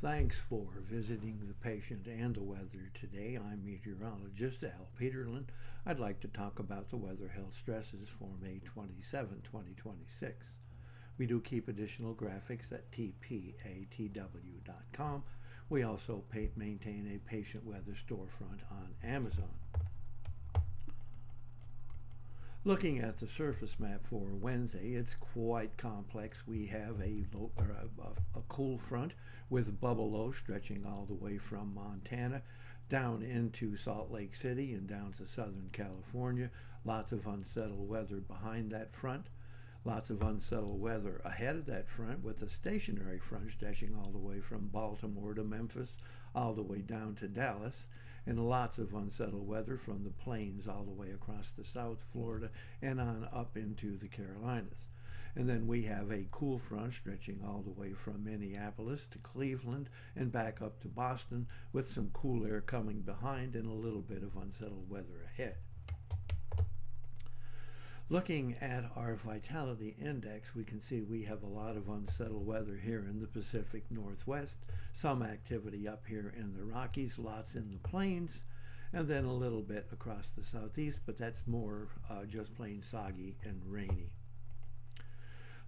Thanks for visiting the patient and the weather today. I'm meteorologist Al Peterlin. I'd like to talk about the weather health stresses for May 27, 2026. We do keep additional graphics at tpatw.com. We also maintain a patient weather storefront on Amazon. Looking at the surface map for Wednesday, it's quite complex. We have a cool front with bubble low stretching all the way from Montana down into Salt Lake City and down to Southern California. Lots of unsettled weather behind that front. Lots of unsettled weather ahead of that front with a stationary front stretching all the way from Baltimore to Memphis, all the way down to Dallas. And lots of unsettled weather from the plains all the way across the South Florida and on up into the Carolinas. And then we have a cool front stretching all the way from Minneapolis to Cleveland and back up to Boston with some cool air coming behind and a little bit of unsettled weather ahead. Looking at our vitality index, we can see we have a lot of unsettled weather here in the Pacific Northwest, some activity up here in the Rockies, lots in the plains, and then a little bit across the southeast, but that's more just plain soggy and rainy.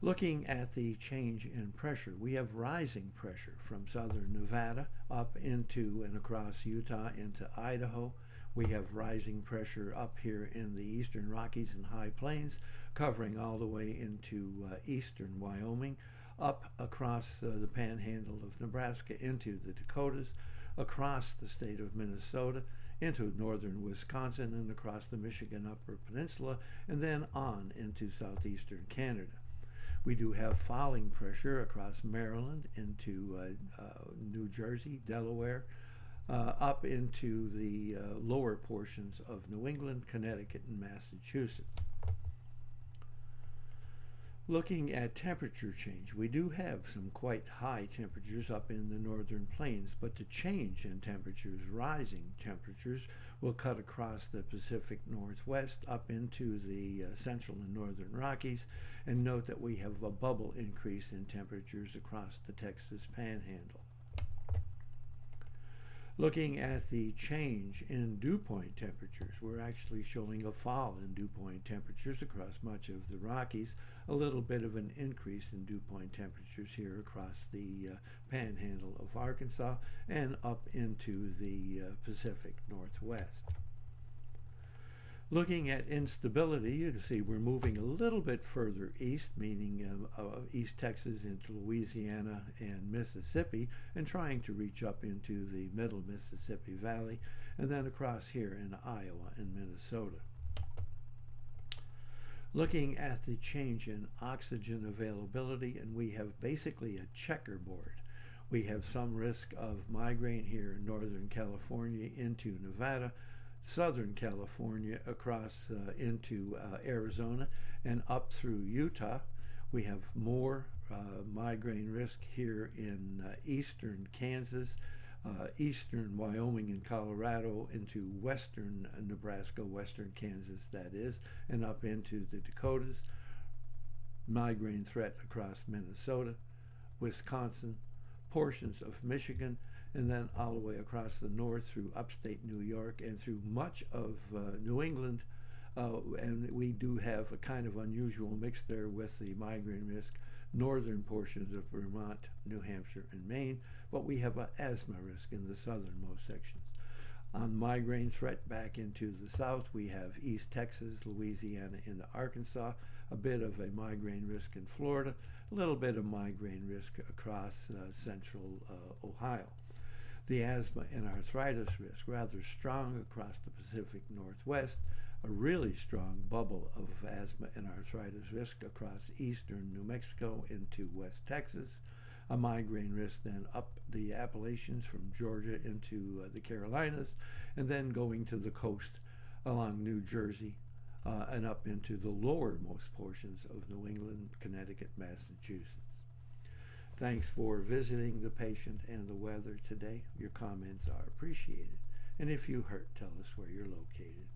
Looking at the change in pressure, we have rising pressure from southern Nevada up into and across Utah into Idaho. We have rising pressure up here in the eastern Rockies and High Plains, covering all the way into eastern Wyoming, up across the panhandle of Nebraska into the Dakotas, across the state of Minnesota, into northern Wisconsin, and across the Michigan Upper Peninsula, and then on into southeastern Canada. We do have falling pressure across Maryland into New Jersey, Delaware, up into the lower portions of New England, Connecticut, and Massachusetts. Looking at temperature change, we do have some quite high temperatures up in the northern plains, but the change in temperatures, rising temperatures, will cut across the Pacific Northwest up into the central and northern Rockies, and note that we have a bubble increase in temperatures across the Texas Panhandle. Looking at the change in dew point temperatures, we're actually showing a fall in dew point temperatures across much of the Rockies, a little bit of an increase in dew point temperatures here across the panhandle of Arkansas and up into the Pacific Northwest. Looking at instability, you can see we're moving a little bit further east, meaning East Texas into Louisiana and Mississippi, and trying to reach up into the middle Mississippi Valley, and then across here in Iowa and Minnesota. Looking at the change in oxygen availability, and we have basically a checkerboard. We have some risk of migraine here in Northern California into Nevada, Southern California across into Arizona and up through Utah. We have more migraine risk here in eastern Kansas, eastern Wyoming and Colorado into western Nebraska, western Kansas that is, and up into the Dakotas. Migraine threat across Minnesota, Wisconsin, portions of Michigan, and then all the way across the north through upstate New York and through much of New England. And we do have a kind of unusual mix there with the migraine risk, northern portions of Vermont, New Hampshire, and Maine, but we have an asthma risk in the southernmost sections. On migraine threat back into the south, we have East Texas, Louisiana into Arkansas, a bit of a migraine risk in Florida, a little bit of migraine risk across central Ohio. The asthma and arthritis risk, rather strong across the Pacific Northwest, a really strong bubble of asthma and arthritis risk across eastern New Mexico into West Texas, a migraine risk then up the Appalachians from Georgia into the Carolinas, and then going to the coast along New Jersey and up into the lowermost portions of New England, Connecticut, Massachusetts. Thanks for visiting the patient and the weather today. Your comments are appreciated. And if you hurt, tell us where you're located.